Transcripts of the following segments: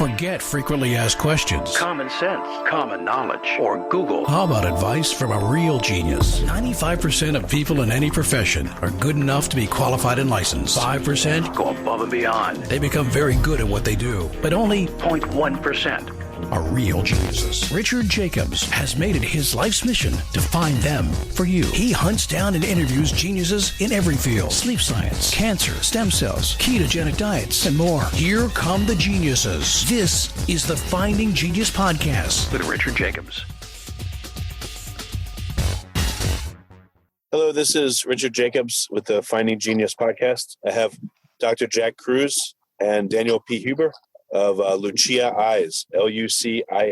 Forget frequently asked questions. Common sense, common knowledge, or Google. How about advice from a real genius? 95% of people in any profession are good enough to be qualified and licensed. 5% Go above and beyond. they become very good at what they do, but only 0.1%. are real geniuses. Richard Jacobs has made it his life's mission to find them for you. He hunts down and interviews geniuses in every field: sleep science, cancer, stem cells, ketogenic diets, and more. Here come the geniuses. This is the Finding Genius Podcast With Richard Jacobs. Hello, this is Richard Jacobs with the Finding Genius Podcast. I have Dr. Jack Kruse and Daniel P. Huber of Lucia Eyes, LuciaEyes.com.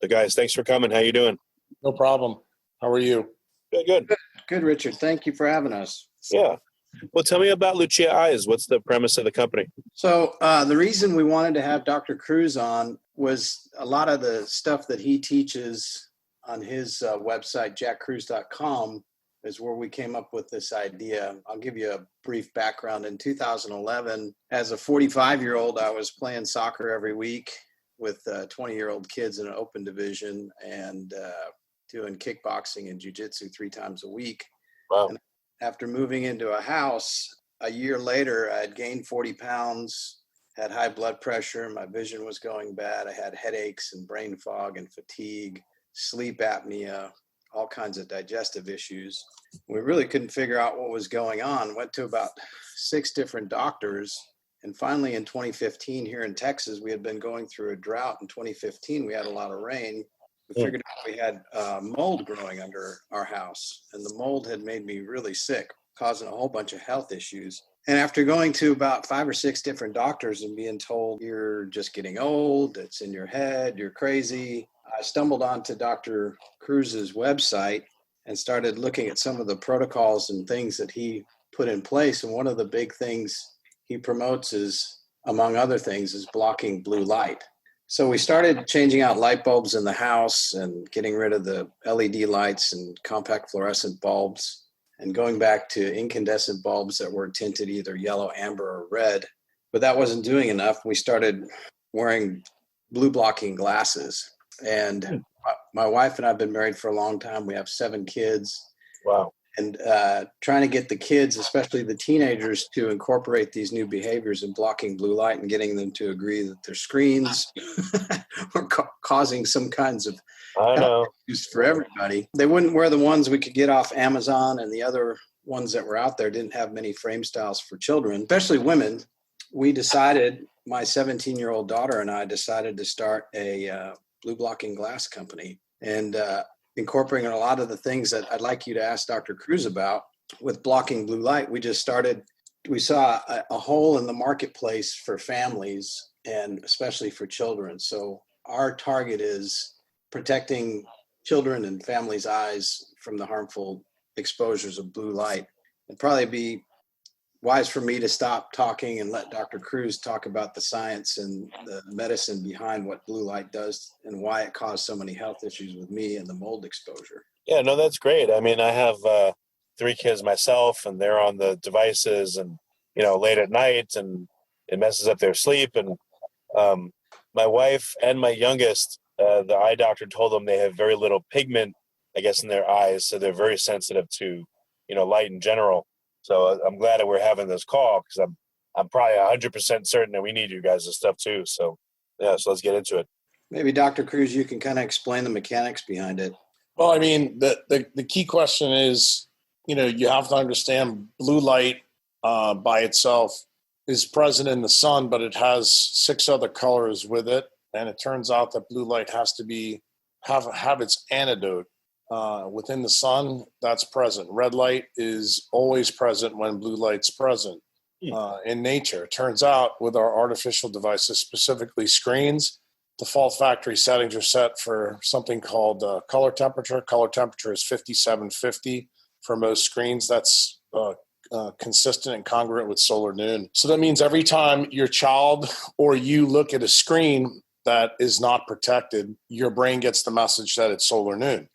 So guys, thanks for coming. How you doing? No problem. How are you? Good. Good, Richard. Thank you for having us. Yeah. Well, tell me about Lucia Eyes. What's the premise of the company? So the reason we wanted to have Dr. Kruse on was a lot of the stuff that he teaches on his website, jackkruse.com, is where we came up with this idea. I'll give you a brief background. In 2011, as a 45-year-old, I was playing soccer every week with 20-year-old kids in an open division and doing kickboxing and jiu-jitsu 3 times a week. Wow. And after moving into a house, a year later, I had gained 40 pounds, had high blood pressure, my vision was going bad, I had headaches and brain fog and fatigue, sleep apnea, all kinds of digestive issues. We really couldn't figure out what was going on. Went to about 6 different doctors. And finally in 2015 here in Texas, we had been going through a drought. In 2015, we had a lot of rain. We figured out we had mold growing under our house. And the mold had made me really sick, causing a whole bunch of health issues. And after going to about 5 or 6 different doctors and being told, you're just getting old, it's in your head, you're crazy, I stumbled onto Dr. Kruse's website and started looking at some of the protocols and things that he put in place. And one of the big things he promotes is, among other things, is blocking blue light. So we started changing out light bulbs in the house and getting rid of the LED lights and compact fluorescent bulbs and going back to incandescent bulbs that were tinted either yellow, amber, or red. But that wasn't doing enough. We started wearing blue blocking glasses. And my wife and I have been married for a long time. We have 7 kids. Wow. And trying to get the kids, especially the teenagers, to incorporate these new behaviors in blocking blue light and getting them to agree that their screens were causing some kinds of issues for everybody. They wouldn't wear the ones we could get off Amazon, and the other ones that were out there didn't have many frame styles for children, especially women. We decided, my 17-year-old daughter and I decided to start a blue blocking glass company and incorporating a lot of the things that I'd like you to ask Dr. Kruse about with blocking blue light. We saw a hole in the marketplace for families and especially for children. So our target is protecting children and families' eyes from the harmful exposures of blue light. It'd probably be wise for me to stop talking and let Dr. Kruse talk about the science and the medicine behind what blue light does and why it caused so many health issues with me and the mold exposure. Yeah, no, that's great. I mean, I have 3 kids myself, and they're on the devices and, late at night, and it messes up their sleep. And my wife and my youngest, the eye doctor told them they have very little pigment, I guess, in their eyes. So they're very sensitive to, light in general. So I'm glad that we're having this call because I'm probably 100% certain that we need you guys' stuff too. So yeah, so let's get into it. Maybe Dr. Kruse, you can kind of explain the mechanics behind it. Well, I mean, the key question is, you have to understand blue light by itself is present in the sun, but it has 6 other colors with it. And it turns out that blue light has to have its antidote. Within the sun, that's present. Red light is always present when blue light's present in nature. It turns out with our artificial devices, specifically screens, default factory settings are set for something called color temperature. Color temperature is 5750 for most screens. That's consistent and congruent with solar noon. So that means every time your child or you look at a screen that is not protected, your brain gets the message that it's solar noon.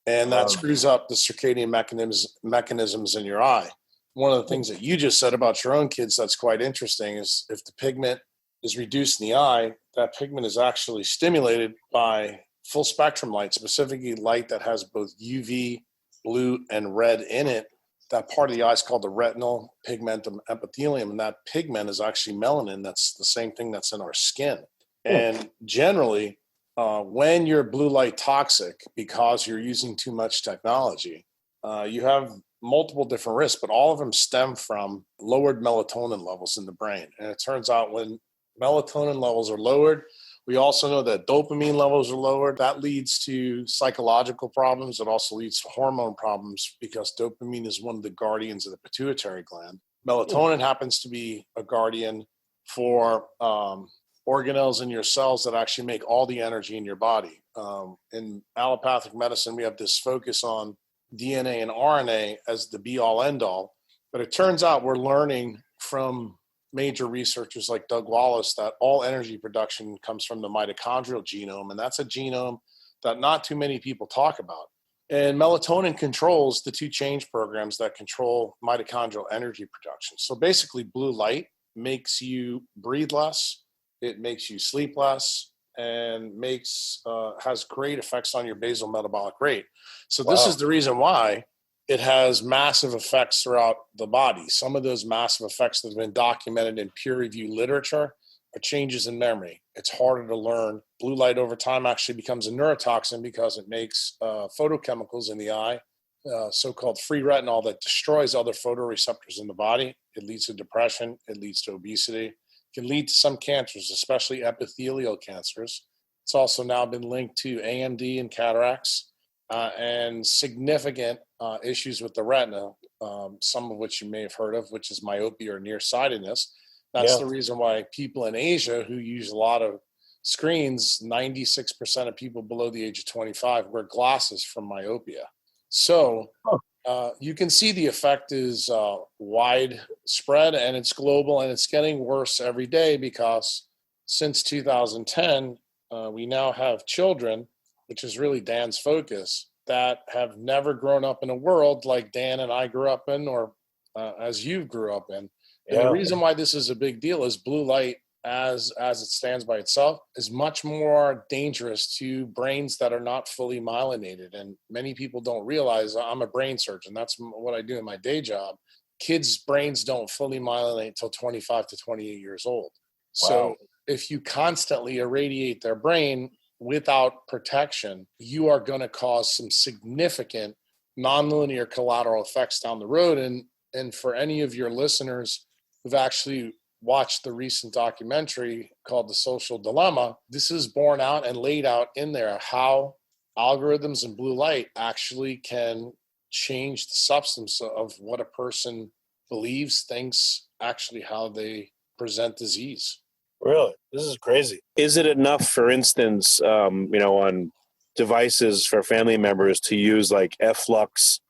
And that screws up the circadian mechanisms in your eye. One of the things that you just said about your own kids that's quite interesting is if the pigment is reduced in the eye, that pigment is actually stimulated by full spectrum light, specifically light that has both UV, blue, and red in it. That part of the eye is called the retinal pigmentum epithelium, and that pigment is actually melanin. That's the same thing that's in our skin. And generally, when you're blue light toxic because you're using too much technology, you have multiple different risks, but all of them stem from lowered melatonin levels in the brain. And it turns out when melatonin levels are lowered, we also know that dopamine levels are lowered. That leads to psychological problems. It also leads to hormone problems because dopamine is one of the guardians of the pituitary gland. Melatonin happens to be a guardian for organelles in your cells that actually make all the energy in your body. In allopathic medicine, we have this focus on DNA and RNA as the be-all, end-all. But it turns out we're learning from major researchers like Doug Wallace that all energy production comes from the mitochondrial genome, and that's a genome that not too many people talk about. And melatonin controls the two change programs that control mitochondrial energy production. So basically, blue light makes you breathe less, it makes you sleep less, and has great effects on your basal metabolic rate. So this is the reason why it has massive effects throughout the body. Some of those massive effects that have been documented in peer-reviewed literature are changes in memory. It's harder to learn. Blue light over time actually becomes a neurotoxin because it makes photochemicals in the eye, so-called free retinol, that destroys other photoreceptors in the body. It leads to depression. It leads to obesity. It can lead to some cancers, especially epithelial cancers. It's also now been linked to AMD and cataracts. And significant issues with the retina, some of which you may have heard of, which is myopia or nearsightedness. That's the reason why people in Asia who use a lot of screens, 96% of people below the age of 25 wear glasses from myopia. So you can see the effect is widespread and it's global, and it's getting worse every day because since 2010, we now have children, which is really Dan's focus, that have never grown up in a world like Dan and I grew up in, or as you grew up in. And the reason why this is a big deal is blue light, as it stands by itself, is much more dangerous to brains that are not fully myelinated. And many people don't realize, I'm a brain surgeon. That's what I do in my day job. Kids' brains don't fully myelinate until 25 to 28 years old. So if you constantly irradiate their brain without protection, you are going to cause some significant nonlinear collateral effects down the road. And for any of your listeners who've actually watched the recent documentary called The Social Dilemma, this is borne out and laid out in there how algorithms and blue light actually can change the substance of what a person believes, thinks, actually how they present disease. Really? This is crazy. Is it enough, for instance, on devices for family members to use like F-Lux,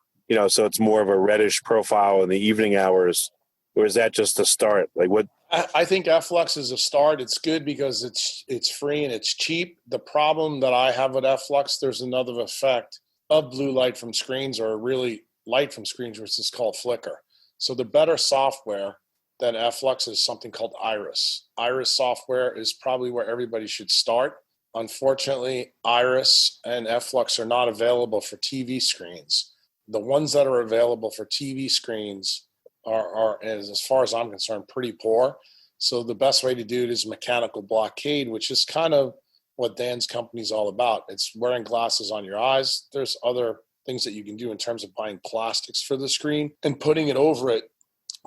so it's more of a reddish profile in the evening hours? Or is that just a start? Like what? I think F-Lux is a start. It's good because it's free and it's cheap. The problem that I have with F-Lux, there's another effect of blue light from screens, or really light from screens, which is called flicker. So the better software than F-Lux is something called Iris. Iris software is probably where everybody should start. Unfortunately, Iris and F-Lux are not available for TV screens. The ones that are available for TV screens are, as far as I'm concerned, pretty poor. So the best way to do it is mechanical blockade, which is kind of what Dan's company is all about. It's wearing glasses on your eyes. There's other things that you can do in terms of buying plastics for the screen and putting it over it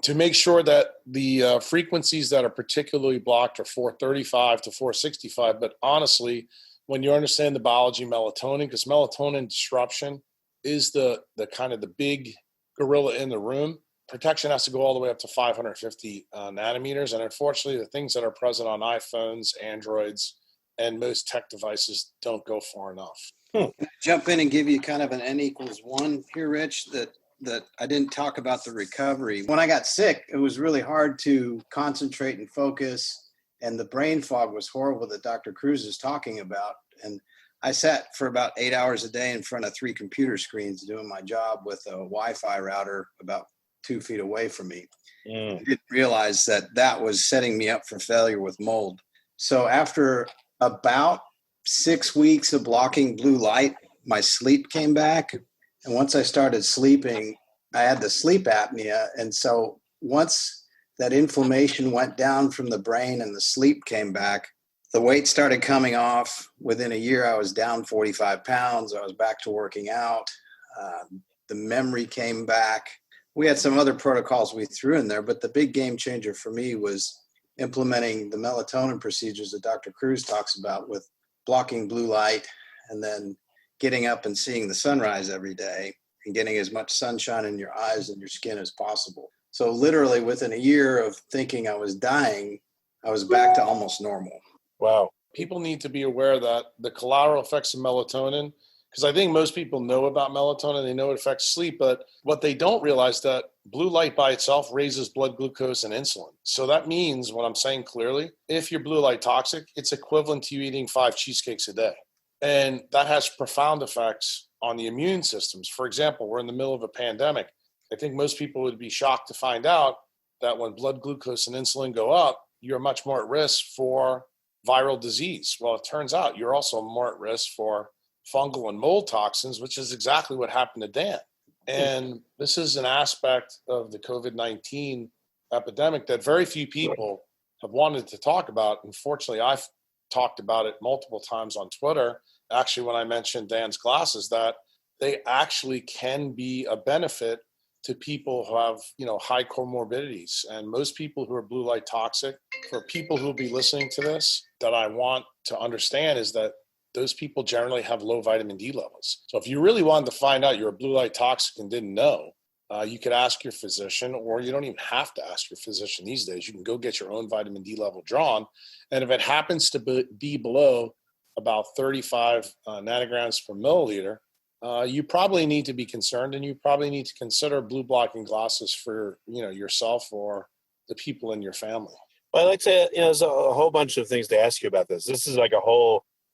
to make sure that the frequencies that are particularly blocked are 435 to 465. But honestly, when you understand the biology of melatonin, because melatonin disruption is the kind of the big gorilla in the room, protection has to go all the way up to 550 nanometers. And unfortunately, the things that are present on iPhones, Androids, and most tech devices don't go far enough. Can I jump in and give you kind of an N=1 here, Rich, that I didn't talk about the recovery. When I got sick, it was really hard to concentrate and focus, and the brain fog was horrible that Dr. Kruse is talking about. And I sat for about 8 hours a day in front of 3 computer screens doing my job with a Wi-Fi router about 2 feet away from me. Mm. I didn't realize that was setting me up for failure with mold. So after about 6 weeks of blocking blue light, my sleep came back. And once I started sleeping, I had the sleep apnea. And so once that inflammation went down from the brain and the sleep came back, the weight started coming off. Within a year, I was down 45 pounds. I was back to working out. The memory came back. We had some other protocols we threw in there, but the big game changer for me was implementing the melatonin procedures that Dr. Kruse talks about, with blocking blue light and then getting up and seeing the sunrise every day and getting as much sunshine in your eyes and your skin as possible. So literally within a year of thinking I was dying, I was back to almost normal. Wow. People need to be aware that the collateral effects of melatonin, because I think most people know about melatonin, they know it affects sleep, but what they don't realize that blue light by itself raises blood glucose and insulin. So that means, what I'm saying clearly, if you're blue light toxic, it's equivalent to you eating 5 cheesecakes a day. And that has profound effects on the immune systems. For example, we're in the middle of a pandemic. I think most people would be shocked to find out that when blood glucose and insulin go up, you're much more at risk for viral disease. Well, it turns out you're also more at risk for fungal and mold toxins, which is exactly what happened to Dan. And this is an aspect of the COVID-19 epidemic that very few people have wanted to talk about. Unfortunately, I've talked about it multiple times on Twitter. Actually, when I mentioned Dan's glasses, that they actually can be a benefit to people who have, high comorbidities. And most people who are blue light toxic, for people who will be listening to this, that I want to understand is that those people generally have low vitamin D levels. So if you really wanted to find out you're a blue light toxic and didn't know, you could ask your physician, or you don't even have to ask your physician these days. You can go get your own vitamin D level drawn. And if it happens to be below about 35 nanograms per milliliter, you probably need to be concerned, and you probably need to consider blue blocking glasses for yourself or the people in your family. Well, I'd like to, there's a whole bunch of things to ask you about this. This is like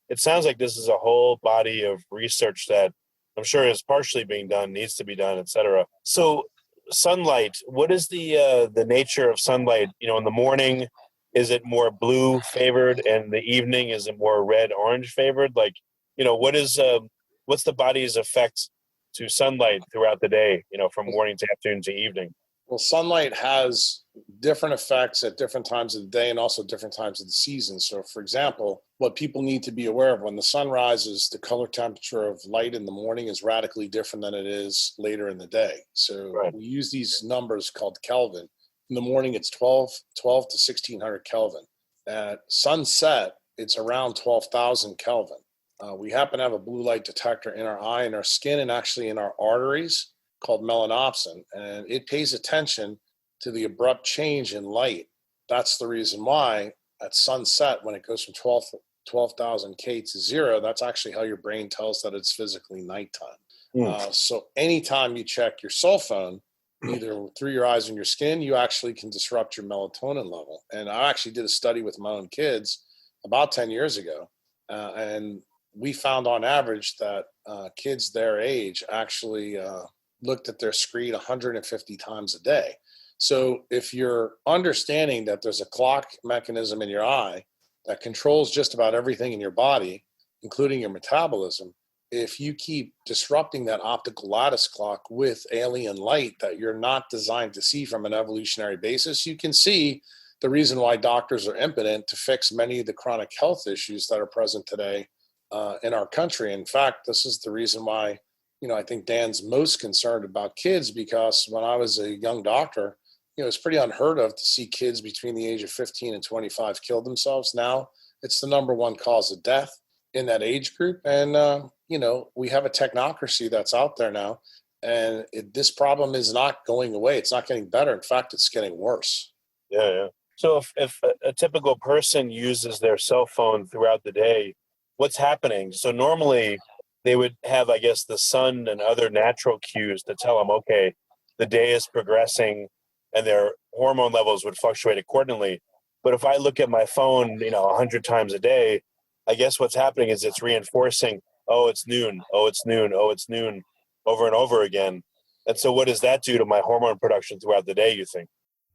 it sounds like this is a whole body of research that I'm sure is partially being done, needs to be done, et cetera. So sunlight, what is the nature of sunlight? In the morning, is it more blue favored, and the evening, is it more red, orange favored? Like, what's the body's effect to sunlight throughout the day, from morning to afternoon to evening? Well, sunlight has different effects at different times of the day and also different times of the season. So, for example, what people need to be aware of, when the sun rises, the color temperature of light in the morning is radically different than it is later in the day. So Right. We use these numbers called Kelvin. In the morning, it's 12 to 1600 Kelvin. At sunset, it's around 12,000 Kelvin. We happen to have a blue light detector in our eye, in our skin, and actually in our arteries, called melanopsin, and it pays attention to the abrupt change in light. That's the reason why at sunset, when it goes from 12,000 K to 0, that's actually how your brain tells that it's physically nighttime. So anytime you check your cell phone, either through your eyes and your skin, you actually can disrupt your melatonin level. And I actually did a study with my own kids about 10 years ago, and we found on average that kids their age actually looked at their screen 150 times a day. So if you're understanding that there's a clock mechanism in your eye that controls just about everything in your body, including your metabolism, if you keep disrupting that optical lattice clock with alien light that you're not designed to see from an evolutionary basis, you can see the reason why doctors are impotent to fix many of the chronic health issues that are present today in our country. In fact, this is the reason why I think Dan's most concerned about kids, because when I was a young doctor, it's pretty unheard of to see kids between the age of 15 and 25 kill themselves. Now it's the number one cause of death in that age group. And, we have a technocracy that's out there now, and this problem is not going away. It's not getting better. In fact, it's getting worse. Yeah. So if a typical person uses their cell phone throughout the day, what's happening? So normally they would have, I guess, the sun and other natural cues to tell them, okay, the day is progressing, and their hormone levels would fluctuate accordingly. But if I look at my phone, 100 times a day, I guess what's happening is it's reinforcing, oh, it's noon, oh, it's noon, oh, it's noon, over and over again. And so what does that do to my hormone production throughout the day, you think?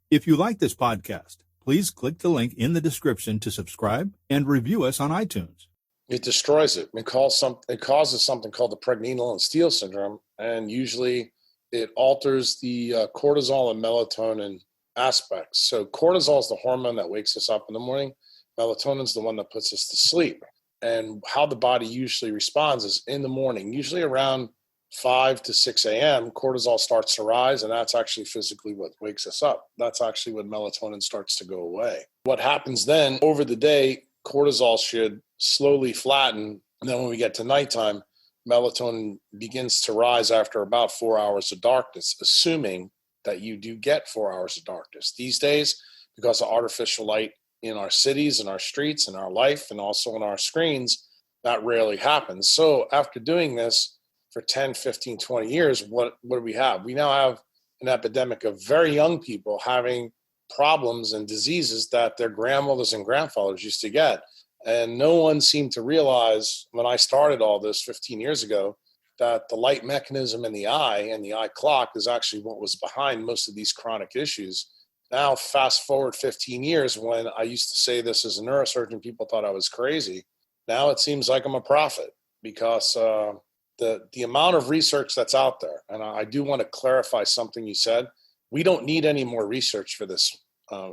If you like this podcast, please click the link in the description to subscribe and review us on iTunes. It destroys it. It causes something called the pregnenolone-steal syndrome, and usually it alters the cortisol and melatonin aspects. So cortisol is the hormone that wakes us up in the morning. Melatonin is the one that puts us to sleep. And how the body usually responds is in the morning, usually around 5 to 6 a.m., cortisol starts to rise, and that's actually physically what wakes us up. That's actually when melatonin starts to go away. What happens then over the day, cortisol should slowly flatten. And then when we get to nighttime, melatonin begins to rise after about 4 hours of darkness, assuming that you do get 4 hours of darkness. These days, because of artificial light in our cities and our streets and our life and also on our screens, that rarely happens. So after doing this for 10, 15, 20 years, what do we have? We now have an epidemic of very young people having problems and diseases that their grandmothers and grandfathers used to get. And no one seemed to realize when I started all this 15 years ago that the light mechanism in the eye and the eye clock is actually what was behind most of these chronic issues. Now, fast forward 15 years, when I used to say this as a neurosurgeon, people thought I was crazy. Now it seems like I'm a prophet because the amount of research that's out there, and I do want to clarify something you said. We don't need any more research for this,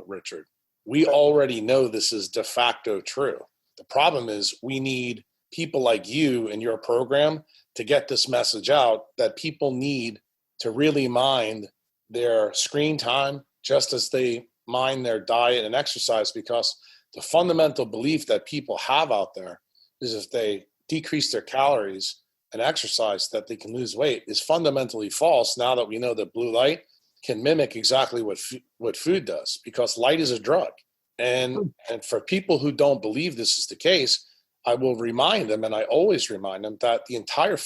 Richard. We already know this is de facto true. The problem is we need people like you and your program to get this message out that people need to really mind their screen time just as they mind their diet and exercise, because the fundamental belief that people have out there is if they decrease their calories and exercise that they can lose weight is fundamentally false now that we know that blue light can mimic exactly what food does, because light is a drug. And for people who don't believe this is the case, I will remind them, and I always remind them, that the entire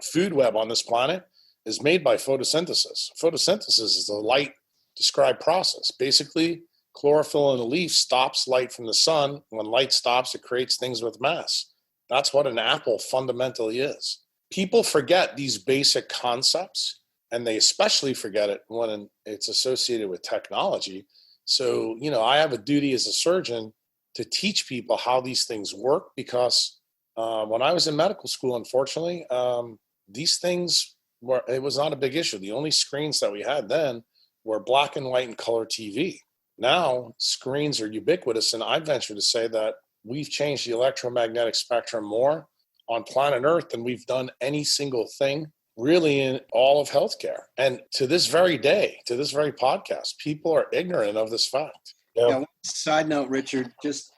food web on this planet is made by photosynthesis. Photosynthesis is the light described process. Basically, chlorophyll in a leaf stops light from the sun. When light stops, it creates things with mass. That's what an apple fundamentally is. People forget these basic concepts, and they especially forget it when it's associated with technology. So, I have a duty as a surgeon to teach people how these things work, because when I was in medical school, unfortunately, these things it was not a big issue. The only screens that we had then were black and white and color TV. Now screens are ubiquitous, and I venture to say that we've changed the electromagnetic spectrum more on planet Earth than we've done any single thing really in all of healthcare. And to this very day, to this very podcast, people are ignorant of this fact. Yeah, side note, Richard, just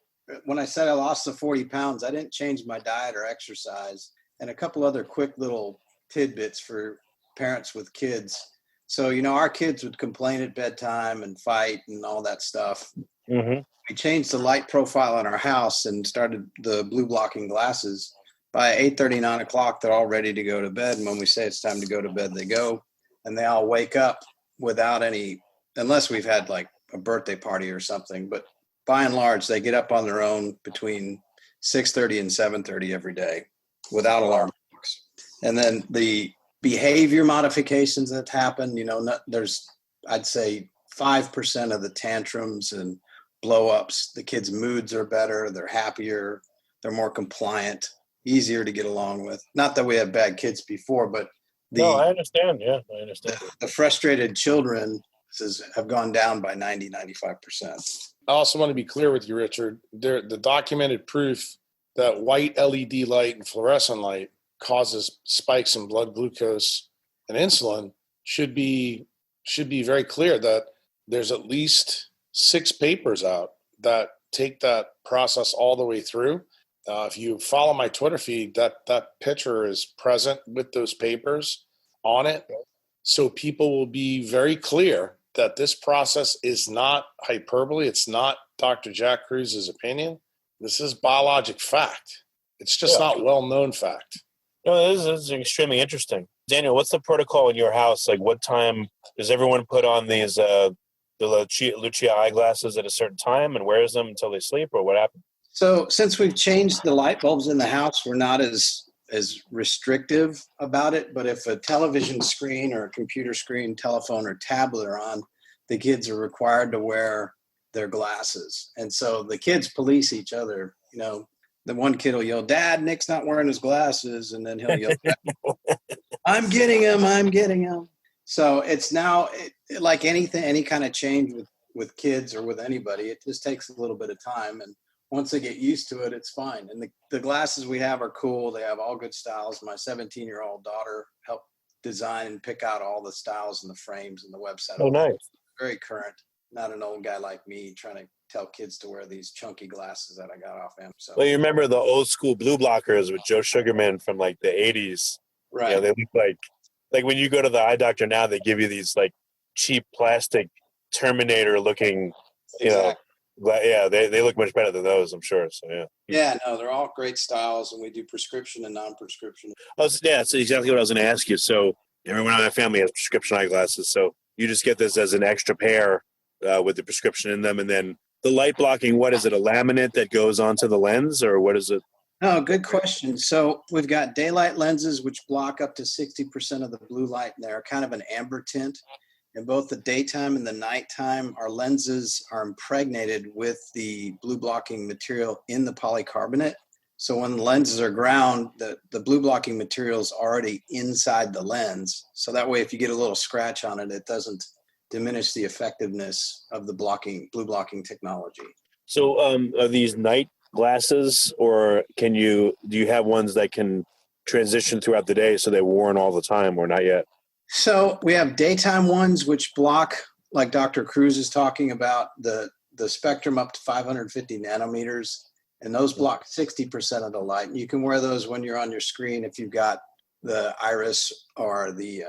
when I said I lost the 40 pounds, I didn't change my diet or exercise. And a couple other quick little tidbits for parents with kids. So, our kids would complain at bedtime and fight and all that stuff. Mm-hmm. We changed the light profile in our house and started the blue blocking glasses. By 8:30, 9 o'clock, they're all ready to go to bed. And when we say it's time to go to bed, they go. And they all wake up without any, unless we've had like a birthday party or something. But by and large, they get up on their own between 6:30 and 7:30 every day without alarm clocks. And then the behavior modifications that happen, there's, I'd say 5% of the tantrums and blow-ups. The kids' moods are better. They're happier. They're more compliant, easier to get along with. Not that we had bad kids before, but no, I understand. Yeah, I understand. The frustrated children have gone down by 90-95%. I also want to be clear with you, Richard. The documented proof that white LED light and fluorescent light causes spikes in blood glucose and insulin should be very clear that there's at least 6 papers out that take that process all the way through. If you follow my Twitter feed, that picture is present with those papers on it. So people will be very clear that this process is not hyperbole. It's not Dr. Jack Kruse's opinion. This is biologic fact. It's just not well-known fact. No, this is extremely interesting. Daniel, what's the protocol in your house? Like, what time does everyone put on these the Lucia eyeglasses at a certain time and wears them until they sleep, or what happens? So since we've changed the light bulbs in the house, we're not as as restrictive about it, but if a television screen or a computer screen, telephone or tablet are on, the kids are required to wear their glasses. And so the kids police each other. You know, the one kid will yell, "Dad, Nick's not wearing his glasses." And then he'll yell, I'm getting him. So it's now like anything, any kind of change with kids or with anybody, it just takes a little bit of time. And once they get used to it, it's fine. And the glasses we have are cool. They have all good styles. My 17-year-old daughter helped design and pick out all the styles and the frames and the website. Oh, nice. Very current. Not an old guy like me trying to tell kids to wear these chunky glasses that I got off Amazon. So, Well, you remember the old school blue blockers with Joe Sugarman from like the 80s. right. You know, they look like when you go to the eye doctor now, they give you these like cheap plastic Terminator looking, you know, yeah, they look much better than those, I'm sure. So, yeah. Yeah, no, they're all great styles, and we do prescription and non-prescription. Yeah, that's exactly what I was going to ask you. So everyone in my family has prescription eyeglasses. So you just get this as an extra pair with the prescription in them. And then the light blocking, what is it, a laminate that goes onto the lens, or what is it? Oh, good question. So we've got daylight lenses, which block up to 60% of the blue light, and they're kind of an amber tint. In both the daytime and the nighttime, our lenses are impregnated with the blue blocking material in the polycarbonate. So when the lenses are ground, the blue blocking material is already inside the lens. So that way, if you get a little scratch on it, it doesn't diminish the effectiveness of the blue blocking technology. So are these night glasses, or do you have ones that can transition throughout the day so they're worn all the time, or not yet? So we have daytime ones which block, like Dr. Kruse is talking about, the spectrum up to 550 nanometers, and those block 60% of the light. And you can wear those when you're on your screen if you've got the iris or the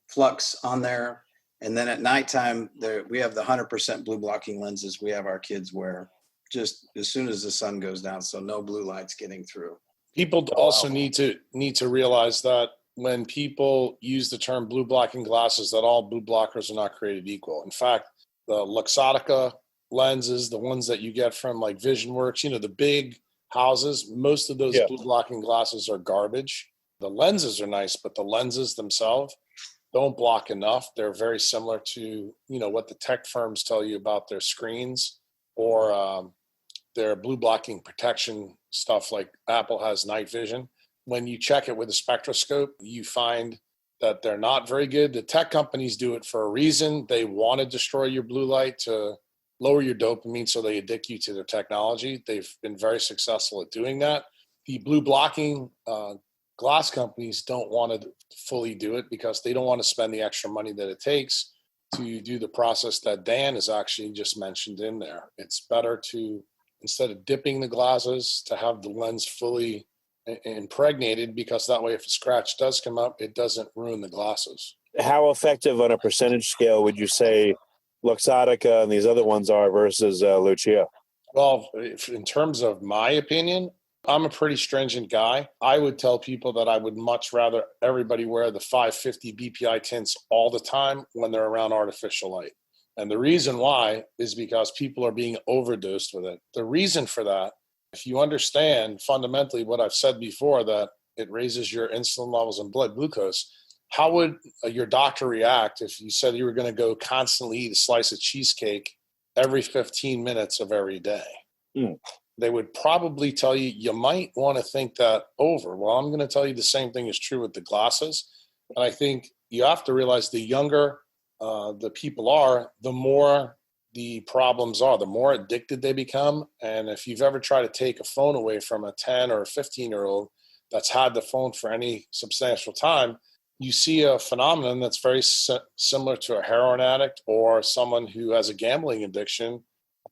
flux on there. And then at nighttime, we have the 100% blue blocking lenses we have our kids wear just as soon as the sun goes down, so no blue light's getting through. People also need to realize that when people use the term blue blocking glasses, that all blue blockers are not created equal. In fact, the Luxottica lenses, the ones that you get from like VisionWorks, you know, the big houses, most of those blue blocking glasses are garbage. The lenses are nice, but the lenses themselves don't block enough. They're very similar to, you know, what the tech firms tell you about their screens or their blue blocking protection stuff like Apple has night vision. When you check it with a spectroscope, you find that they're not very good. The tech companies do it for a reason. They want to destroy your blue light to lower your dopamine so they addict you to their technology. They've been very successful at doing that. The blue blocking glass companies don't want to fully do it because they don't want to spend the extra money that it takes to do the process that Dan has actually just mentioned in there. It's better to, instead of dipping the glasses, to have the lens fully impregnated, because that way if a scratch does come up, it doesn't ruin the glasses. How effective on a percentage scale would you say Luxottica and these other ones are versus Lucia? Well, in terms of my opinion, I'm a pretty stringent guy. I would tell people that I would much rather everybody wear the 550 BPI tints all the time when they're around artificial light. And the reason why is because people are being overdosed with it. The reason for that, if you understand fundamentally what I've said before, that it raises your insulin levels and blood glucose, how would your doctor react if you said you were going to go constantly eat a slice of cheesecake every 15 minutes of every day? They would probably tell you, you might want to think that over. Well, I'm going to tell you the same thing is true with the glasses. And I think you have to realize the younger the people are, the more the problems are, the more addicted they become. And if you've ever tried to take a phone away from a 10 or a 15-year-old that's had the phone for any substantial time, you see a phenomenon that's very similar to a heroin addict or someone who has a gambling addiction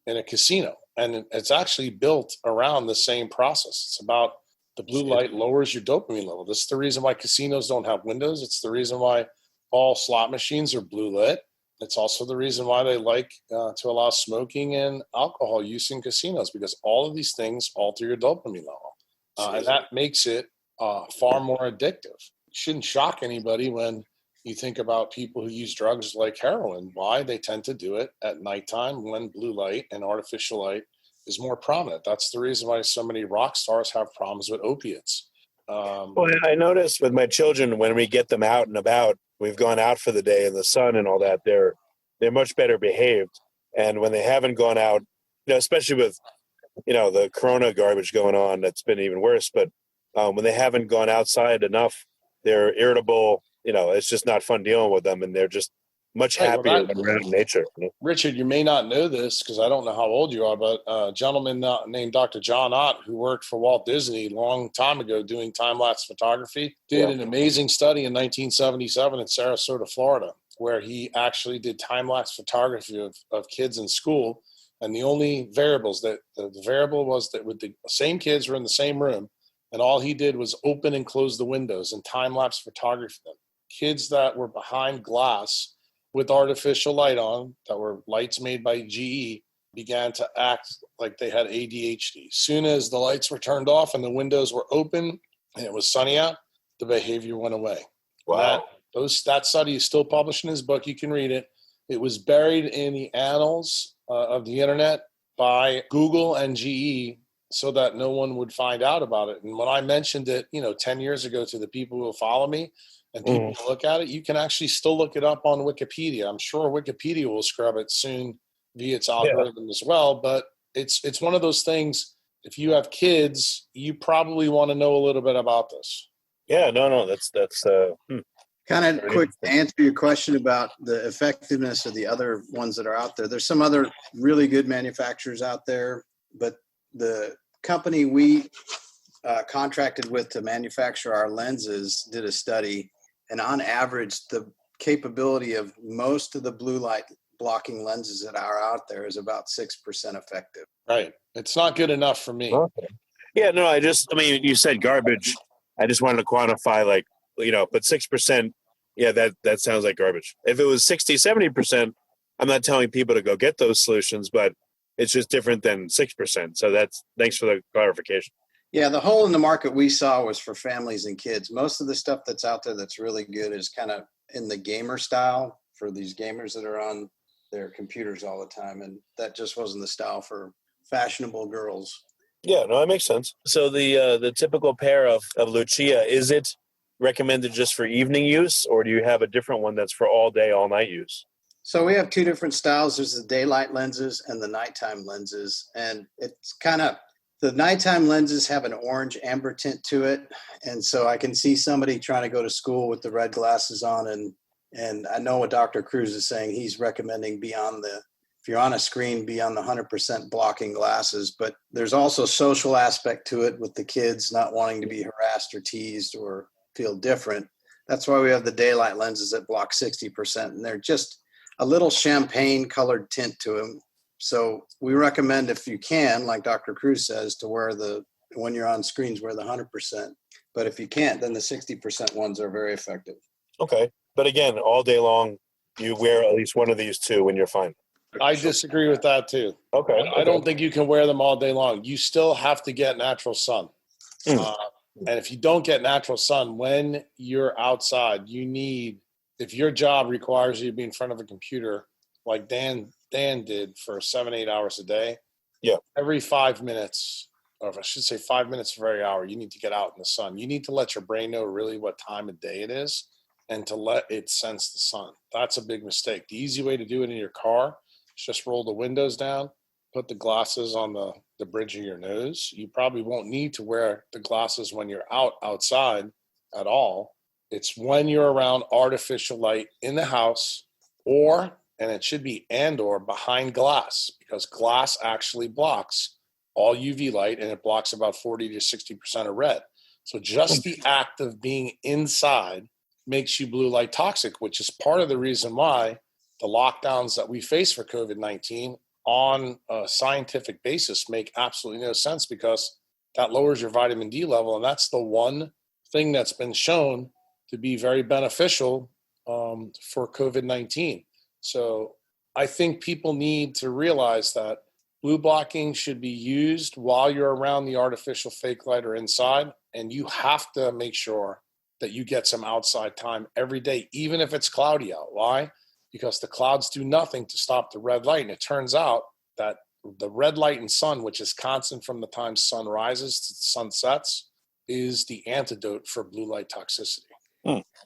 in a casino. And it's actually built around the same process. It's about the blue light lowers your dopamine level. This is the reason why casinos don't have windows. It's the reason why all slot machines are blue lit. It's also the reason why they like to allow smoking and alcohol use in casinos, because all of these things alter your dopamine level. And that makes it far more addictive. It shouldn't shock anybody when you think about people who use drugs like heroin. Why? They tend to do it at nighttime when blue light and artificial light is more prominent. That's the reason why so many rock stars have problems with opiates. Well, I noticed with my children, when we get them out and about, we've gone out for the day in the sun and all that, they're much better behaved. And when they haven't gone out, especially with, the Corona garbage going on, that's been even worse. But when they haven't gone outside enough, they're irritable. It's just not fun dealing with them. And they're just much happier when we're out in nature. Richard, you may not know this because I don't know how old you are, but a gentleman named Dr. John Ott, who worked for Walt Disney a long time ago doing time-lapse photography, did an amazing study in 1977 in Sarasota, Florida, where he actually did time-lapse photography of kids in school. And the only variables the variable was that with the same kids were in the same room, and all he did was open and close the windows and time-lapse photography them. Kids that were behind glass with artificial light on, that were lights made by GE, began to act like they had ADHD. Soon as the lights were turned off and the windows were open and it was sunny out, the behavior went away. Wow. That study is still published in his book. You can read it. It was buried in the annals of the internet by Google and GE so that no one would find out about it. And when I mentioned it, 10 years ago to the people who will follow me, and people look at it, you can actually still look it up on Wikipedia. I'm sure Wikipedia will scrub it soon via its algorithm as well. But it's one of those things, if you have kids, you probably want to know a little bit about this. Yeah, no, that's Kind of quick to answer your question about the effectiveness of the other ones that are out there. There's some other really good manufacturers out there, but the company we contracted with to manufacture our lenses did a study. And on average, the capability of most of the blue light blocking lenses that are out there is about 6% effective. Right. It's not good enough for me. Okay. Yeah, no, you said garbage. I just wanted to quantify but 6%, yeah, that sounds like garbage. If it was 60, 70%, I'm not telling people to go get those solutions, but it's just different than 6%. So thanks for the clarification. Yeah, the hole in the market we saw was for families and kids. Most of the stuff that's out there that's really good is kind of in the gamer style for these gamers that are on their computers all the time. And that just wasn't the style for fashionable girls. Yeah, no, that makes sense. So the typical pair of Lucia, is it recommended just for evening use, or do you have a different one that's for all day, all night use? So we have two different styles. There's the daylight lenses and the nighttime lenses. And it's kind of, the nighttime lenses have an orange amber tint to it. And so I can see somebody trying to go to school with the red glasses on. And I know what Dr. Kruse is saying. He's recommending if you're on a screen, be on the 100% blocking glasses. But there's also social aspect to it with the kids not wanting to be harassed or teased or feel different. That's why we have the daylight lenses that block 60%. And they're just a little champagne colored tint to them. So we recommend, if you can, like Dr. Kruse says, to wear when you're on screens, wear the 100%. But if you can't, then the 60% ones are very effective. Okay. But again, all day long, you wear at least one of these two when you're fine. I disagree with that too. Okay. I don't think you can wear them all day long. You still have to get natural sun. And if you don't get natural sun, when you're outside, if your job requires you to be in front of a computer, like Dan did for 7-8 hours a day, every 5 minutes, or I should say 5 minutes for every hour, you need to get out in the sun. You need to let your brain know really what time of day it is and to let it sense the sun. That's a big mistake. The easy way to do it in your car is just roll the windows down, put the glasses on the bridge of your nose. You probably won't need to wear the glasses when you're outside at all. It's when you're around artificial light in the house and it should be or behind glass, because glass actually blocks all UV light and it blocks about 40 to 60% of red. So just the act of being inside makes you blue light toxic, which is part of the reason why the lockdowns that we face for COVID-19 on a scientific basis make absolutely no sense, because that lowers your vitamin D level. And that's the one thing that's been shown to be very beneficial for COVID-19. So I think people need to realize that blue blocking should be used while you're around the artificial fake light or inside. And you have to make sure that you get some outside time every day, even if it's cloudy out. Why? Because the clouds do nothing to stop the red light. And it turns out that the red light and sun, which is constant from the time sun rises to sun sets, is the antidote for blue light toxicity.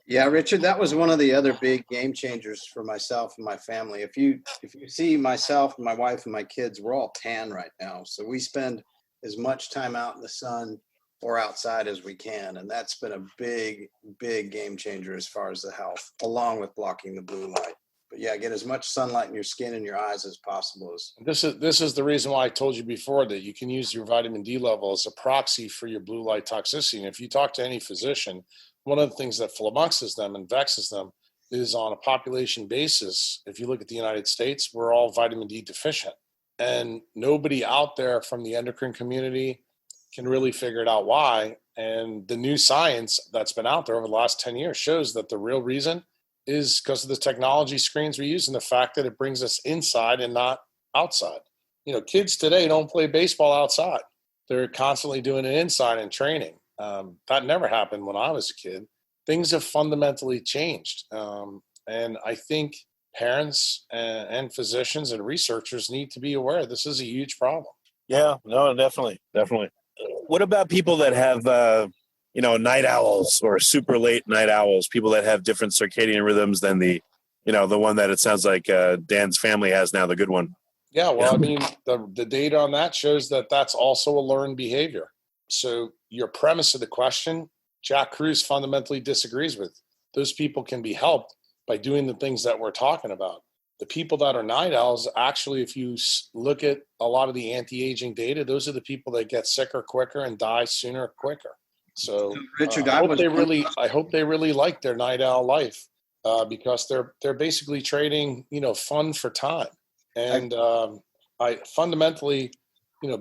Yeah, Richard, that was one of the other big game changers for myself and my family. If you see myself and my wife and my kids, we're all tan right now. So we spend as much time out in the sun or outside as we can. And that's been a big, big game changer as far as the health, along with blocking the blue light. But yeah, get as much sunlight in your skin and your eyes as possible. This is the reason why I told you before that you can use your vitamin D level as a proxy for your blue light toxicity. And if you talk to any physician, one of the things that flummoxes them and vexes them is on a population basis. If you look at the United States, we're all vitamin D deficient. And nobody out there from the endocrine community can really figure it out why. And the new science that's been out there over the last 10 years shows that the real reason is because of the technology screens we use and the fact that it brings us inside and not outside. You know, kids today don't play baseball outside. They're constantly doing it inside and training. That never happened when I was a kid. Things have fundamentally changed. And I think parents and physicians and researchers need to be aware this is a huge problem. Yeah, no, definitely. What about people that have, night owls or super late night owls, people that have different circadian rhythms than the one that it sounds like Dan's family has now, the good one? Yeah, well, I mean, the data on that shows that that's also a learned behavior. So your premise of the question, Jack Kruse fundamentally disagrees with. Those people can be helped by doing the things that we're talking about. The people that are night owls, actually, if you look at a lot of the anti-aging data, those are the people that get sicker quicker and die sooner quicker. So Richard, I hope they really like their night owl life because they're basically trading, fun for time. And I fundamentally,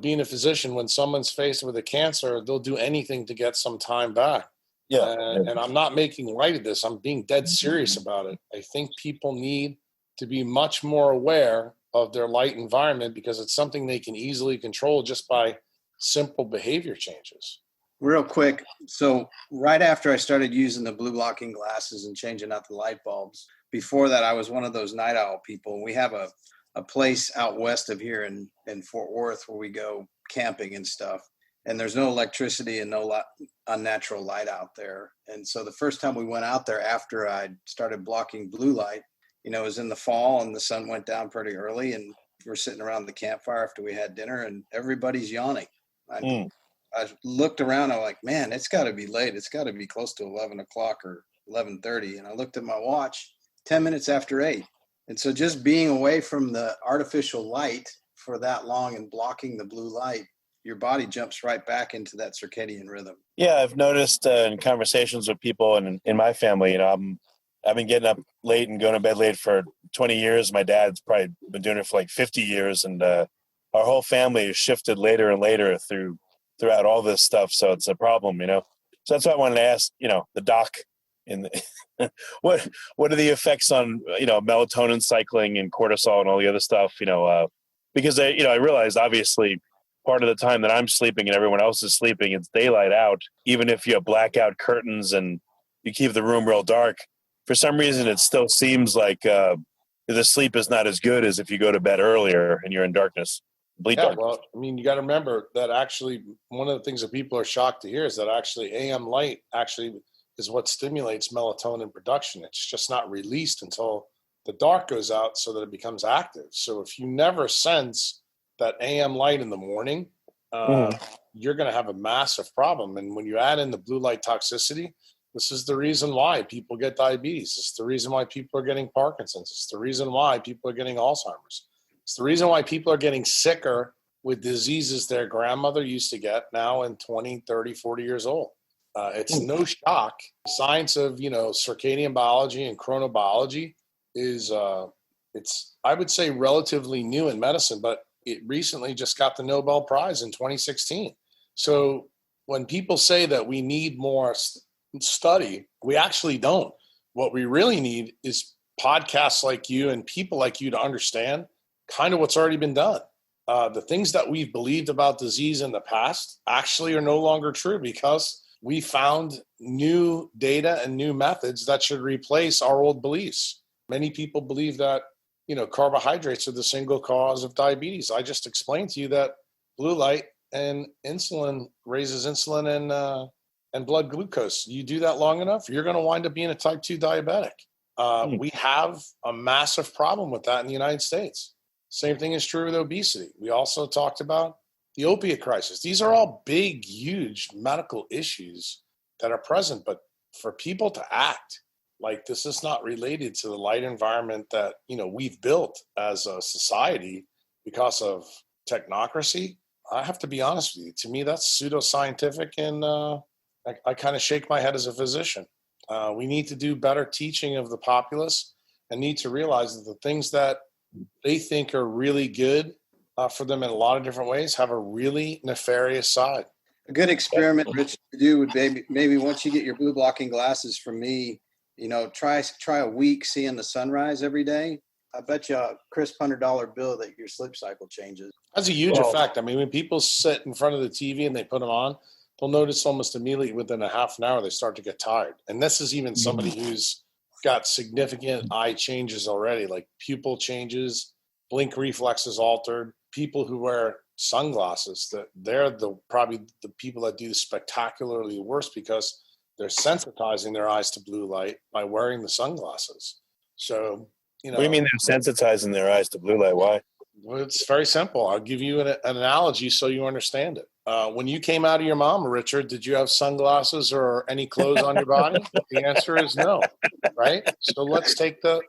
being a physician, when someone's faced with a cancer, they'll do anything to get some time back. Yeah. And I'm not making light of this. I'm being dead serious about it. I think people need to be much more aware of their light environment because it's something they can easily control just by simple behavior changes. Real quick. So right after I started using the blue blocking glasses and changing out the light bulbs, before that, I was one of those night owl people. We have a place out west of here in Fort Worth where we go camping and stuff. And there's no electricity and no unnatural light out there. And so the first time we went out there after I started blocking blue light, it was in the fall and the sun went down pretty early and we're sitting around the campfire after we had dinner and everybody's yawning. I looked around, I'm like, man, it's got to be late. It's got to be close to 11 o'clock or 11:30. And I looked at my watch, 10 minutes after 8. And so just being away from the artificial light for that long and blocking the blue light, your body jumps right back into that circadian rhythm. Yeah, I've noticed in conversations with people and in my family, I've been getting up late and going to bed late for 20 years. My dad's probably been doing it for like 50 years. And our whole family has shifted later and later throughout all this stuff. So it's a problem, So that's why I wanted to ask, the doc what are the effects on, melatonin cycling and cortisol and all the other stuff, because I realized obviously part of the time that I'm sleeping and everyone else is sleeping, it's daylight out. Even if you have blackout curtains and you keep the room real dark, for some reason, it still seems like the sleep is not as good as if you go to bed earlier and you're in darkness. Darkness. Well, I mean, you got to remember that actually one of the things that people are shocked to hear is that actually AM light actually is what stimulates melatonin production. It's just not released until the dark goes out so that it becomes active. So if you never sense that AM light in the morning, you're going to have a massive problem. And when you add in the blue light toxicity, this is the reason why people get diabetes. It's the reason why people are getting Parkinson's. It's the reason why people are getting Alzheimer's. It's the reason why people are getting sicker with diseases their grandmother used to get now in 20, 30, 40 years old. It's no shock. Science of, circadian biology and chronobiology is, I would say, relatively new in medicine, but it recently just got the Nobel Prize in 2016. So when people say that we need more study, we actually don't. What we really need is podcasts like you and people like you to understand kind of what's already been done. The things that we've believed about disease in the past actually are no longer true because we found new data and new methods that should replace our old beliefs. Many people believe that, carbohydrates are the single cause of diabetes. I just explained to you that blue light and insulin raises insulin and blood glucose. You do that long enough, you're going to wind up being a type 2 diabetic. We have a massive problem with that in the United States. Same thing is true with obesity. We also talked about the opiate crisis. These are all big, huge medical issues that are present, but for people to act like this is not related to the light environment that, we've built as a society because of technocracy, I have to be honest with you. To me, that's pseudoscientific, and I kind of shake my head as a physician. We need to do better teaching of the populace and need to realize that the things that they think are really good for them in a lot of different ways have a really nefarious side. A good experiment, Rich, to do would maybe once you get your blue blocking glasses from me, try a week seeing the sunrise every day. I bet you a crisp $100 bill that your sleep cycle changes. That's a huge effect. I mean, when people sit in front of the TV and they put them on, they'll notice almost immediately within a half an hour, they start to get tired. And this is even somebody who's got significant eye changes already, like pupil changes, blink reflexes altered. People who wear sunglasses, that they're probably the people that do spectacularly worse because they're sensitizing their eyes to blue light by wearing the sunglasses. So, What do you mean they're sensitizing their eyes to blue light? Why? Well, it's very simple. I'll give you an analogy so you understand it. When you came out of your mom, Richard, did you have sunglasses or any clothes on your body? The answer is no, right? So let's take the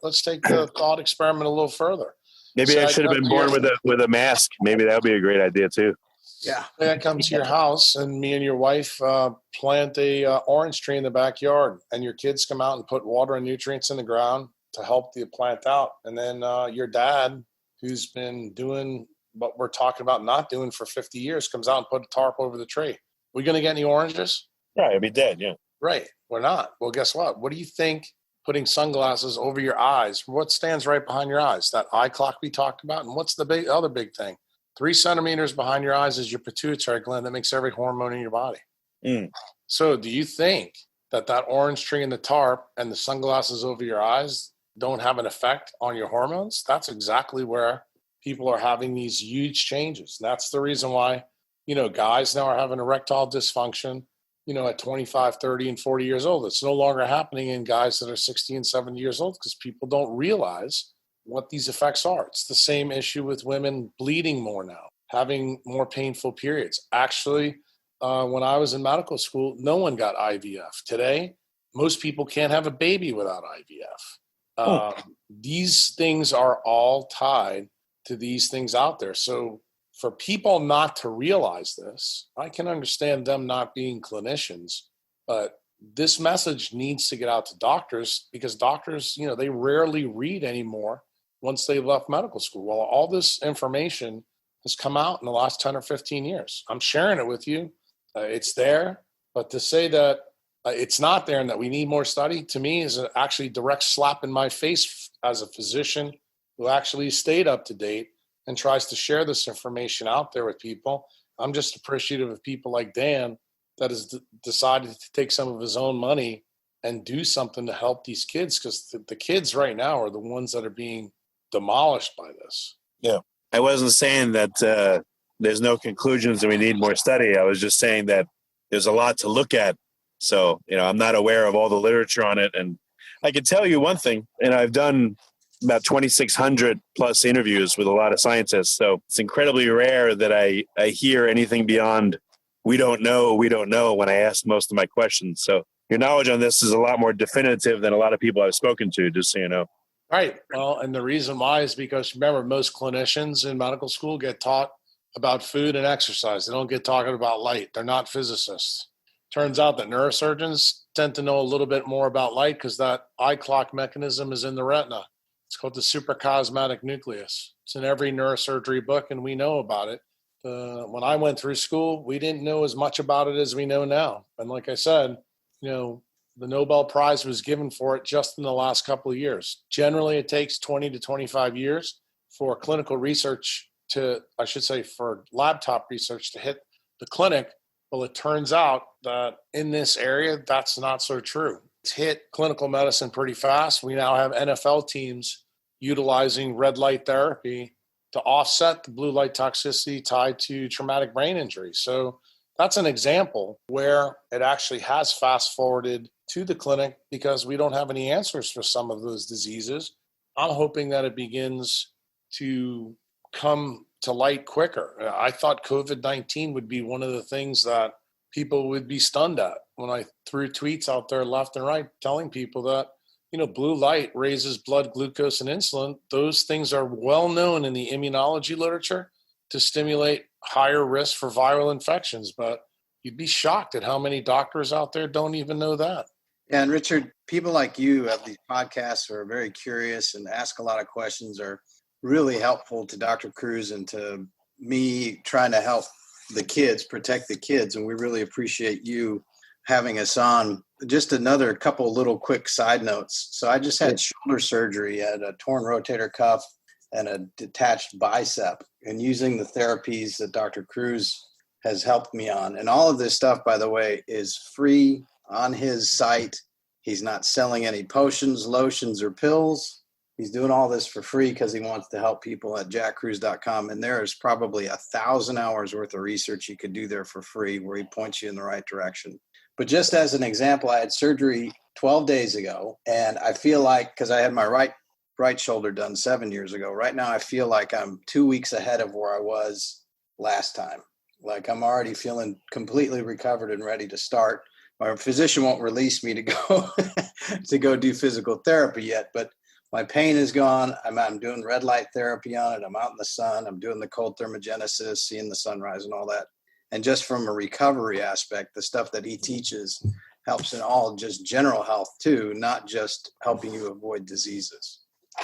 thought experiment a little further. Maybe I should have been born with a mask. Maybe that would be a great idea too. Yeah. I come to your house and me and your wife plant a orange tree in the backyard, and your kids come out and put water and nutrients in the ground to help the plant out. And then your dad, who's been doing what we're talking about not doing for 50 years, comes out and put a tarp over the tree. We going to get any oranges? Right, it'd be dead, yeah. Right, we're not. Well, guess what? What do you think putting sunglasses over your eyes, what stands right behind your eyes? That eye clock we talked about? And what's the other big thing? 3 centimeters behind your eyes is your pituitary gland that makes every hormone in your body. So do you think that orange tree and the tarp and the sunglasses over your eyes don't have an effect on your hormones? That's exactly where people are having these huge changes. And that's the reason why, guys now are having erectile dysfunction, at 25, 30, and 40 years old. It's no longer happening in guys that are 60 and 70 years old because people don't realize what these effects are. It's the same issue with women bleeding more now, having more painful periods. Actually, when I was in medical school, no one got IVF. Today, most people can't have a baby without IVF. These things are all tied to these things out there. So for people not to realize this, I can understand them not being clinicians, but this message needs to get out to doctors because doctors, they rarely read anymore once they left medical school. Well, all this information has come out in the last 10 or 15 years. I'm sharing it with you. It's there, but to say that it's not there and that we need more study, to me, is actually a direct slap in my face as a physician who actually stayed up to date and tries to share this information out there with people. I'm just appreciative of people like Dan that has decided to take some of his own money and do something to help these kids, because the kids right now are the ones that are being demolished by this. Yeah. I wasn't saying that there's no conclusions and we need more study. I was just saying that there's a lot to look at. So, I'm not aware of all the literature on it. And I can tell you one thing, and I've done about 2,600 plus interviews with a lot of scientists. So it's incredibly rare that I hear anything beyond we don't know when I ask most of my questions. So your knowledge on this is a lot more definitive than a lot of people I've spoken to, just so you know. Right. Well, and the reason why is because, remember, most clinicians in medical school get taught about food and exercise. They don't get talking about light. They're not physicists. Turns out that neurosurgeons tend to know a little bit more about light because that eye clock mechanism is in the retina. It's called the suprachiasmatic nucleus. It's in every neurosurgery book, and we know about it. When I went through school, we didn't know as much about it as we know now. And like I said, the Nobel Prize was given for it just in the last couple of years. Generally, it takes 20 to 25 years for clinical research for laptop research to hit the clinic. Well, it turns out that in this area, that's not so true. It's hit clinical medicine pretty fast. We now have NFL teams utilizing red light therapy to offset the blue light toxicity tied to traumatic brain injury. So that's an example where it actually has fast forwarded to the clinic because we don't have any answers for some of those diseases. I'm hoping that it begins to come to light quicker. I thought COVID-19 would be one of the things that people would be stunned at when I threw tweets out there left and right telling people that, blue light raises blood glucose and insulin. Those things are well known in the immunology literature to stimulate higher risk for viral infections. But you'd be shocked at how many doctors out there don't even know that. Yeah, and Richard, people like you have these podcasts who are very curious and ask a lot of questions are really helpful to Dr. Kruse and to me trying to help the kids, protect the kids. And we really appreciate you having us on. Just another couple little quick side notes. So I just had shoulder surgery. I had a torn rotator cuff and a detached bicep, and using the therapies that Dr. Kruse has helped me on. And all of this stuff, by the way, is free on his site. He's not selling any potions, lotions, or pills. He's doing all this for free because he wants to help people at jackkruse.com. And there is probably 1,000 hours worth of research you could do there for free where he points you in the right direction. But just as an example, I had surgery 12 days ago, and I feel like, because I had my right shoulder done 7 years ago, right now I feel like I'm 2 weeks ahead of where I was last time. Like I'm already feeling completely recovered and ready to start. My physician won't release me to go to go do physical therapy yet, but my pain is gone. I'm doing red light therapy on it. I'm out in the sun. I'm doing the cold thermogenesis, seeing the sunrise and all that. And just from a recovery aspect, the stuff that he teaches helps in all just general health too, not just helping you avoid diseases.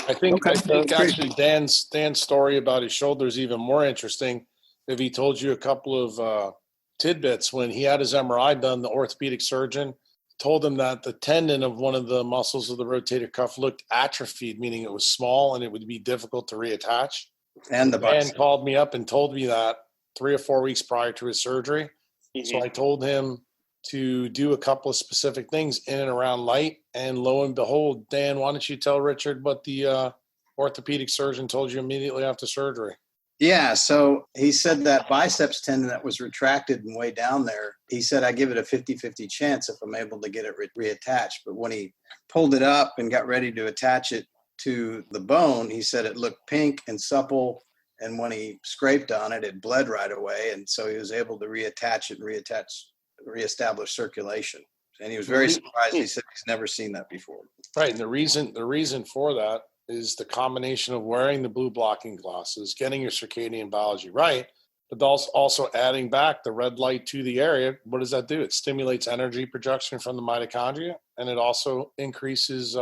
I think actually Dan's story about his shoulder is even more interesting. If he told you a couple of tidbits, when he had his MRI done, the orthopedic surgeon told him that the tendon of one of the muscles of the rotator cuff looked atrophied, meaning it was small and it would be difficult to reattach. And the man called me up and told me that 3 or 4 weeks prior to his surgery. Mm-hmm. So I told him to do a couple of specific things in and around light. And lo and behold, Dan, why don't you tell Richard what the orthopedic surgeon told you immediately after surgery? Yeah, so he said that biceps tendon that was retracted and way down there, he said, I give it a 50-50 chance if I'm able to get it reattached. But when he pulled it up and got ready to attach it to the bone, he said it looked pink and supple. And when he scraped on it, it bled right away. And so he was able to reattach it and reestablish circulation. And he was very surprised. He said he's never seen that before. Right. And the reason for that is the combination of wearing the blue blocking glasses, getting your circadian biology right, but also adding back the red light to the area. What does that do? It stimulates energy production from the mitochondria, and it also increases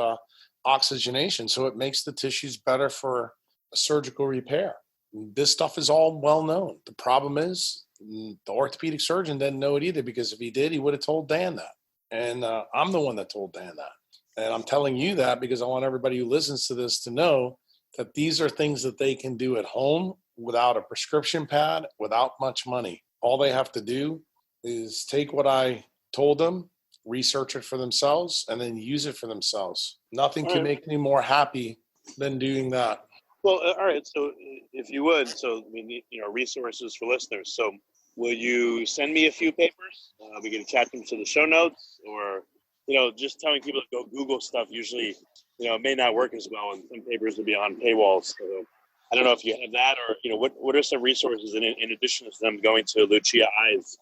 oxygenation. So it makes the tissues better for a surgical repair. This stuff is all well known. The problem is the orthopedic surgeon didn't know it either, because if he did, he would have told Dan that. And I'm the one that told Dan that. And I'm telling you that because I want everybody who listens to this to know that these are things that they can do at home without a prescription pad, without much money. All they have to do is take what I told them, research it for themselves, and then use it for themselves. Nothing can make me more happy than doing that. Well, all right. So if you would, so we need, resources for listeners. So will you send me a few papers? We can attach them to the show notes, or just telling people to go Google stuff usually, it may not work as well, and some papers will be on paywalls. So I don't know if you have that, or, what are some resources in addition to them going to Lucia Eyes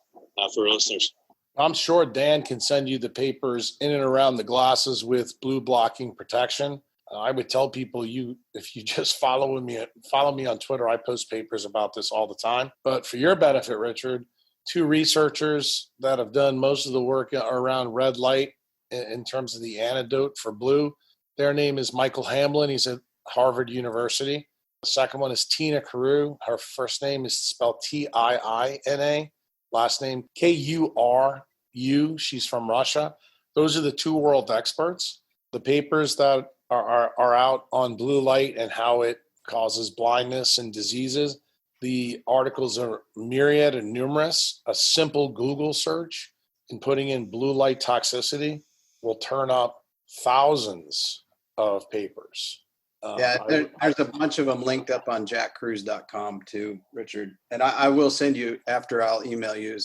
for listeners? I'm sure Dan can send you the papers in and around the glasses with blue blocking protection. I would tell people if you just follow me on Twitter, I post papers about this all the time. But for your benefit, Richard, 2 researchers that have done most of the work around red light in terms of the antidote for blue. Their name is Michael Hamlin. He's at Harvard University. The second one is Tina Carew. Her first name is spelled Tiina, last name Kuru. She's from Russia. Those are the 2 world experts. The papers that are out on blue light and how it causes blindness and diseases. The articles are myriad and numerous. A simple Google search and putting in blue light toxicity will turn up thousands of papers. There's a bunch of them linked up on jackkruse.com too, Richard. And I will send you, after I'll email you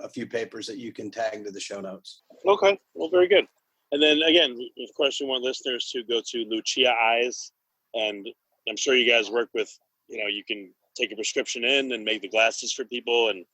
a few papers that you can tag to the show notes. Okay, well, very good. And then again, of course, we want listeners to go to Lucia Eyes, and I'm sure you guys work with, you can take a prescription in and make the glasses for people. And,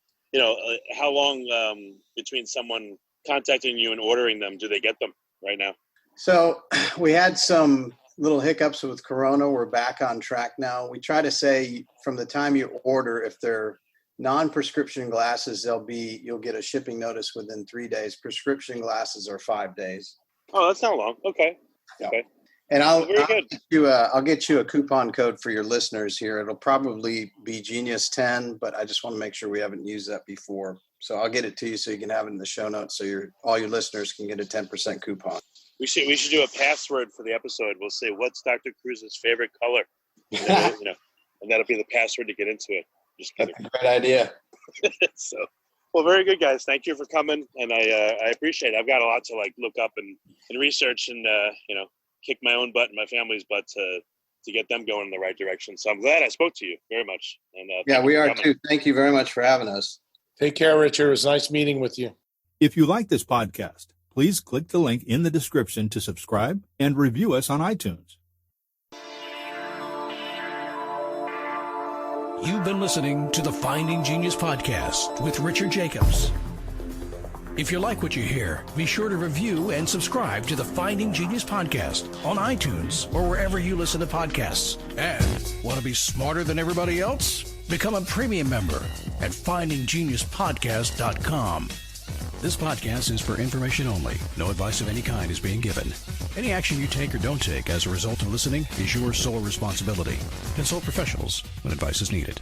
how long between someone contacting you and ordering them do they get them right now? So we had some little hiccups with Corona. We're back on track now. We try to say from the time you order, if they're non-prescription glasses, you'll get a shipping notice within 3 days. Prescription glasses are 5 days. Oh, that's not long. Okay. Yeah. Okay. And I'll get you a coupon code for your listeners here. It'll probably be Genius 10, but I just want to make sure we haven't used that before. So I'll get it to you so you can have it in the show notes, so all your listeners can get a 10% coupon. We should do a password for the episode. We'll say, what's Dr. Kruse's favorite color? And that'll be the password to get into it. Just kidding. That's a great idea. So, well, very good, guys. Thank you for coming, and I appreciate it. I've got a lot to look up and research and kick my own butt and my family's butt to get them going in the right direction. So I'm glad I spoke to you very much. And yeah, we are too. Thank you very much for having us. Take care, Richard. It was nice meeting with you. If you like this podcast, please click the link in the description to subscribe and review us on iTunes. You've been listening to the Finding Genius podcast with Richard Jacobs. If you like what you hear, be sure to review and subscribe to the Finding Genius podcast on iTunes or wherever you listen to podcasts. And want to be smarter than everybody else? Become a premium member at findinggeniuspodcast.com. This podcast is for information only. No advice of any kind is being given. Any action you take or don't take as a result of listening is your sole responsibility. Consult professionals when advice is needed.